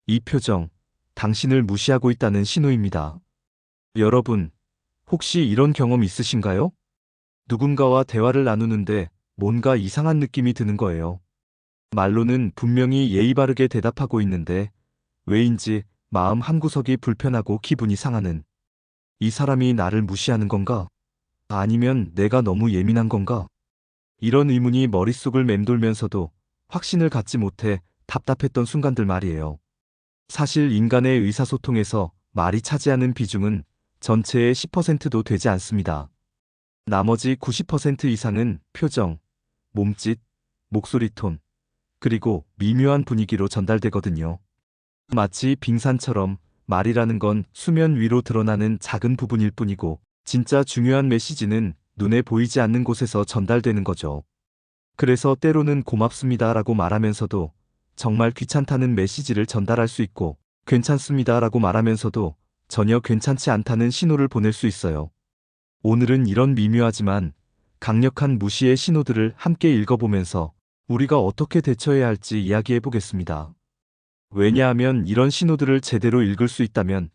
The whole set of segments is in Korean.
이 표정, 당신을 무시하고 있다는 신호입니다. 여러분, 혹시 이런 경험 있으신가요? 누군가와 대화를 나누는데 뭔가 이상한 느낌이 드는 거예요. 말로는 분명히 예의 바르게 대답하고 있는데 왜인지 마음 한구석이 불편하고 기분이 상하는, 이 사람이 나를 무시하는 건가? 아니면 내가 너무 예민한 건가? 이런 의문이 머릿속을 맴돌면서도 확신을 갖지 못해 답답했던 순간들 말이에요. 사실 인간의 의사소통에서 말이 차지하는 비중은 전체의 10%도 되지 않습니다. 나머지 90% 이상은 표정, 몸짓, 목소리 톤, 그리고 미묘한 분위기로 전달되거든요. 마치 빙산처럼 말이라는 건 수면 위로 드러나는 작은 부분일 뿐이고 진짜 중요한 메시지는 눈에 보이지 않는 곳에서 전달되는 거죠. 그래서 때로는 고맙습니다라고 말하면서도 정말 귀찮다는 메시지를 전달할 수 있고 괜찮습니다라고 말하면서도 전혀 괜찮지 않다는 신호를 보낼 수 있어요. 오늘은 이런 미묘하지만 강력한 무시의 신호들을 함께 읽어보면서 우리가 어떻게 대처해야 할지 이야기해 보겠습니다. 왜냐하면 이런 신호들을 제대로 읽을 수 있다면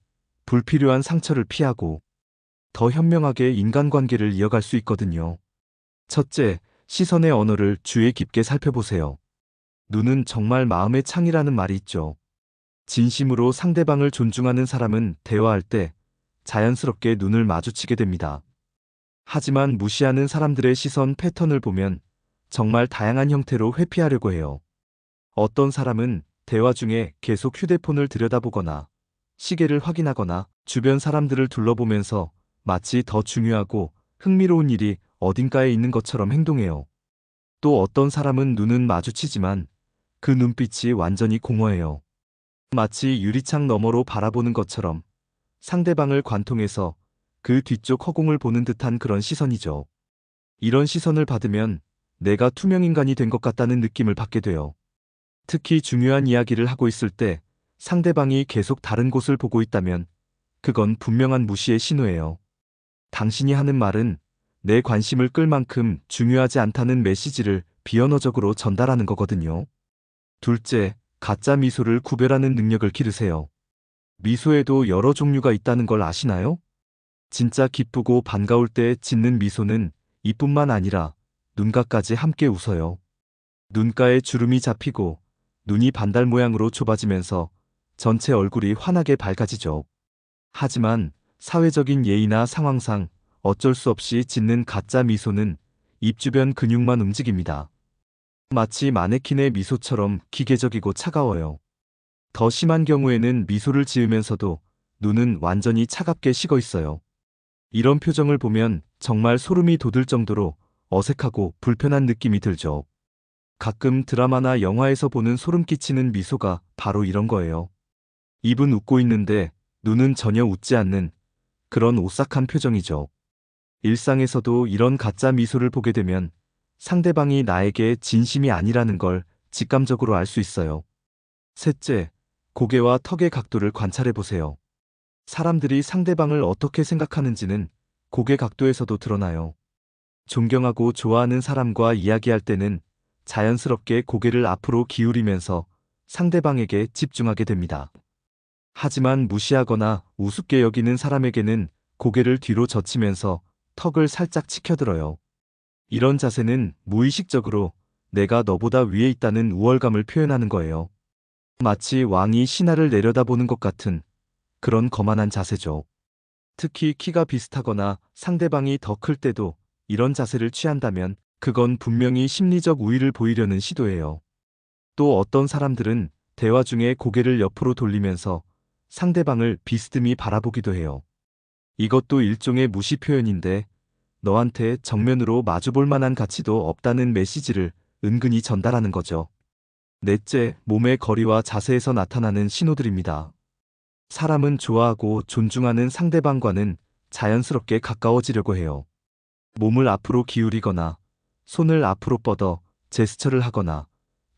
불필요한 상처를 피하고 더 현명하게 인간관계를 이어갈 수 있거든요. 첫째, 시선의 언어를 주의 깊게 살펴보세요. 눈은 정말 마음의 창이라는 말이 있죠. 진심으로 상대방을 존중하는 사람은 대화할 때 자연스럽게 눈을 마주치게 됩니다. 하지만 무시하는 사람들의 시선 패턴을 보면 정말 다양한 형태로 회피하려고 해요. 어떤 사람은 대화 중에 계속 휴대폰을 들여다보거나 시계를 확인하거나 주변 사람들을 둘러보면서 마치 더 중요하고 흥미로운 일이 어딘가에 있는 것처럼 행동해요. 또 어떤 사람은 눈은 마주치지만 그 눈빛이 완전히 공허해요. 마치 유리창 너머로 바라보는 것처럼 상대방을 관통해서 그 뒤쪽 허공을 보는 듯한 그런 시선이죠. 이런 시선을 받으면 내가 투명인간이 된 것 같다는 느낌을 받게 돼요. 특히 중요한 이야기를 하고 있을 때 상대방이 계속 다른 곳을 보고 있다면 그건 분명한 무시의 신호예요. 당신이 하는 말은 내 관심을 끌 만큼 중요하지 않다는 메시지를 비언어적으로 전달하는 거거든요. 둘째, 가짜 미소를 구별하는 능력을 기르세요. 미소에도 여러 종류가 있다는 걸 아시나요? 진짜 기쁘고 반가울 때 짓는 미소는 이뿐만 아니라 눈가까지 함께 웃어요. 눈가에 주름이 잡히고 눈이 반달 모양으로 좁아지면서 전체 얼굴이 환하게 밝아지죠. 하지만 사회적인 예의나 상황상 어쩔 수 없이 짓는 가짜 미소는 입 주변 근육만 움직입니다. 마치 마네킹의 미소처럼 기계적이고 차가워요. 더 심한 경우에는 미소를 지으면서도 눈은 완전히 차갑게 식어 있어요. 이런 표정을 보면 정말 소름이 돋을 정도로 어색하고 불편한 느낌이 들죠. 가끔 드라마나 영화에서 보는 소름 끼치는 미소가 바로 이런 거예요. 입은 웃고 있는데 눈은 전혀 웃지 않는 그런 오싹한 표정이죠. 일상에서도 이런 가짜 미소를 보게 되면 상대방이 나에게 진심이 아니라는 걸 직감적으로 알 수 있어요. 셋째, 고개와 턱의 각도를 관찰해 보세요. 사람들이 상대방을 어떻게 생각하는지는 고개 각도에서도 드러나요. 존경하고 좋아하는 사람과 이야기할 때는 자연스럽게 고개를 앞으로 기울이면서 상대방에게 집중하게 됩니다. 하지만 무시하거나 우습게 여기는 사람에게는 고개를 뒤로 젖히면서 턱을 살짝 치켜들어요. 이런 자세는 무의식적으로 내가 너보다 위에 있다는 우월감을 표현하는 거예요. 마치 왕이 신하를 내려다보는 것 같은 그런 거만한 자세죠. 특히 키가 비슷하거나 상대방이 더 클 때도 이런 자세를 취한다면 그건 분명히 심리적 우위를 보이려는 시도예요. 또 어떤 사람들은 대화 중에 고개를 옆으로 돌리면서 상대방을 비스듬히 바라보기도 해요. 이것도 일종의 무시 표현인데 너한테 정면으로 마주볼 만한 가치도 없다는 메시지를 은근히 전달하는 거죠. 넷째, 몸의 거리와 자세에서 나타나는 신호들입니다. 사람은 좋아하고 존중하는 상대방과는 자연스럽게 가까워지려고 해요. 몸을 앞으로 기울이거나 손을 앞으로 뻗어 제스처를 하거나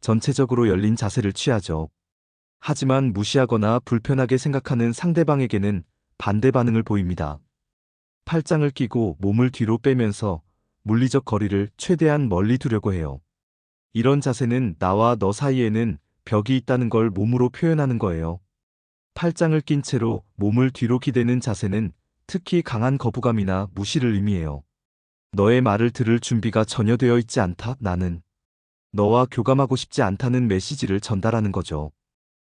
전체적으로 열린 자세를 취하죠. 하지만 무시하거나 불편하게 생각하는 상대방에게는 반대 반응을 보입니다. 팔짱을 끼고 몸을 뒤로 빼면서 물리적 거리를 최대한 멀리 두려고 해요. 이런 자세는 나와 너 사이에는 벽이 있다는 걸 몸으로 표현하는 거예요. 팔짱을 낀 채로 몸을 뒤로 기대는 자세는 특히 강한 거부감이나 무시를 의미해요. 너의 말을 들을 준비가 전혀 되어 있지 않다. 나는 너와 교감하고 싶지 않다는 메시지를 전달하는 거죠.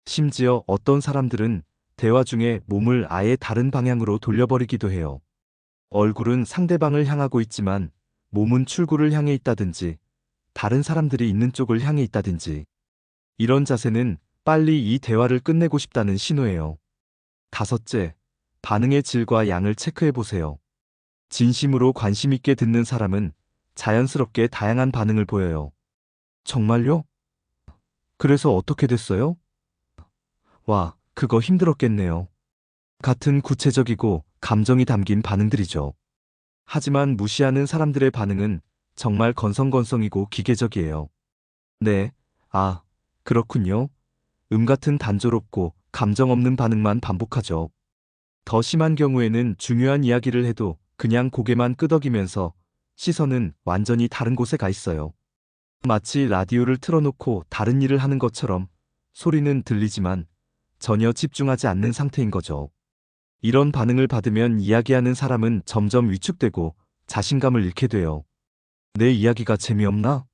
심지어 어떤 사람들은 대화 중에 몸을 아예 다른 방향으로 돌려버리기도 해요. 얼굴은 상대방을 향하고 있지만 몸은 출구를 향해 있다든지 다른 사람들이 있는 쪽을 향해 있다든지. 이런 자세는 빨리 이 대화를 끝내고 싶다는 신호예요. 다섯째, 반응의 질과 양을 체크해 보세요. 진심으로 관심 있게 듣는 사람은 자연스럽게 다양한 반응을 보여요. 정말요? 그래서 어떻게 됐어요? 와, 그거 힘들었겠네요. 같은 구체적이고 감정이 담긴 반응들이죠. 하지만 무시하는 사람들의 반응은 정말 건성건성이고 기계적이에요. 네, 아, 그렇군요. 같은 단조롭고 감정 없는 반응만 반복하죠. 더 심한 경우에는 중요한 이야기를 해도 그냥 고개만 끄덕이면서 시선은 완전히 다른 곳에 가 있어요. 마치 라디오를 틀어놓고 다른 일을 하는 것처럼 소리는 들리지만 전혀 집중하지 않는 상태인 거죠. 이런 반응을 받으면 이야기하는 사람은 점점 위축되고 자신감을 잃게 돼요. 내 이야기가 재미없나?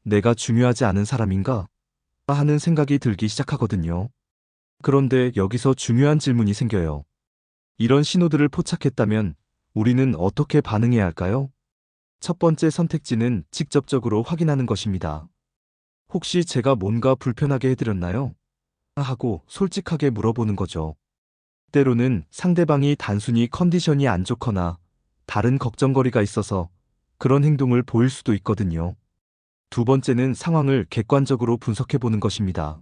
내가 중요하지 않은 사람인가? 하는 생각이 들기 시작하거든요. 그런데 여기서 중요한 질문이 생겨요. 이런 신호들을 포착했다면 우리는 어떻게 반응해야 할까요? 첫 번째 선택지는 직접적으로 확인하는 것입니다. 혹시 제가 뭔가 불편하게 해드렸나요? 하고 솔직하게 물어보는 거죠. 때로는 상대방이 단순히 컨디션이 안 좋거나 다른 걱정거리가 있어서 그런 행동을 보일 수도 있거든요. 두 번째는 상황을 객관적으로 분석해 보는 것입니다.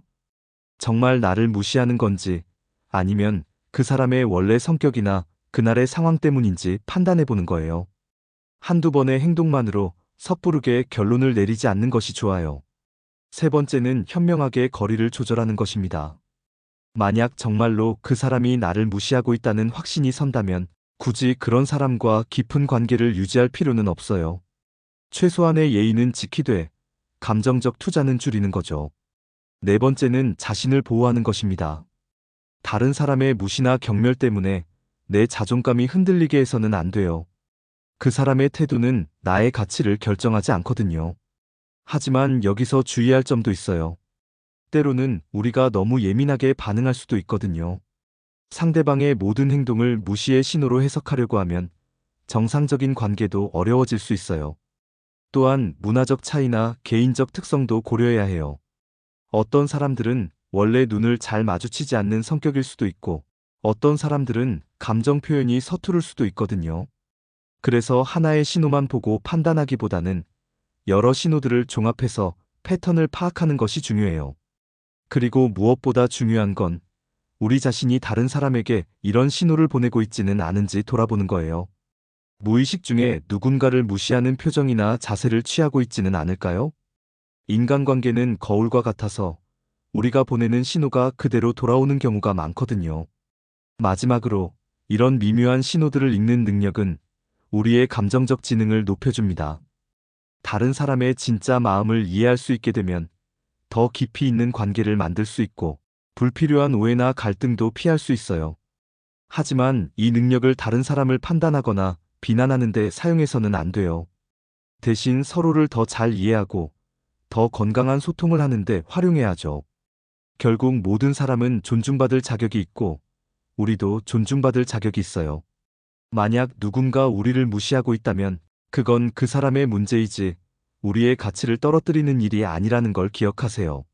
정말 나를 무시하는 건지 아니면 그 사람의 원래 성격이나 그날의 상황 때문인지 판단해 보는 거예요. 한두 번의 행동만으로 섣부르게 결론을 내리지 않는 것이 좋아요. 세 번째는 현명하게 거리를 조절하는 것입니다. 만약 정말로 그 사람이 나를 무시하고 있다는 확신이 선다면 굳이 그런 사람과 깊은 관계를 유지할 필요는 없어요. 최소한의 예의는 지키되 감정적 투자는 줄이는 거죠. 네 번째는 자신을 보호하는 것입니다. 다른 사람의 무시나 경멸 때문에 내 자존감이 흔들리게 해서는 안 돼요. 그 사람의 태도는 나의 가치를 결정하지 않거든요. 하지만 여기서 주의할 점도 있어요. 때로는 우리가 너무 예민하게 반응할 수도 있거든요. 상대방의 모든 행동을 무시의 신호로 해석하려고 하면 정상적인 관계도 어려워질 수 있어요. 또한 문화적 차이나 개인적 특성도 고려해야 해요. 어떤 사람들은 원래 눈을 잘 마주치지 않는 성격일 수도 있고 어떤 사람들은 감정 표현이 서투를 수도 있거든요. 그래서 하나의 신호만 보고 판단하기보다는 여러 신호들을 종합해서 패턴을 파악하는 것이 중요해요. 그리고 무엇보다 중요한 건 우리 자신이 다른 사람에게 이런 신호를 보내고 있지는 않은지 돌아보는 거예요. 무의식 중에 누군가를 무시하는 표정이나 자세를 취하고 있지는 않을까요? 인간관계는 거울과 같아서 우리가 보내는 신호가 그대로 돌아오는 경우가 많거든요. 마지막으로 이런 미묘한 신호들을 읽는 능력은 우리의 감정적 지능을 높여줍니다. 다른 사람의 진짜 마음을 이해할 수 있게 되면 더 깊이 있는 관계를 만들 수 있고 불필요한 오해나 갈등도 피할 수 있어요. 하지만 이 능력을 다른 사람을 판단하거나 비난하는 데 사용해서는 안 돼요. 대신 서로를 더 잘 이해하고 더 건강한 소통을 하는 데 활용해야죠. 결국 모든 사람은 존중받을 자격이 있고 우리도 존중받을 자격이 있어요. 만약 누군가 우리를 무시하고 있다면 그건 그 사람의 문제이지 우리의 가치를 떨어뜨리는 일이 아니라는 걸 기억하세요.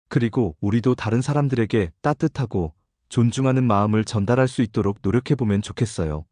그리고 우리도 다른 사람들에게 따뜻하고 존중하는 마음을 전달할 수 있도록 노력해보면 좋겠어요.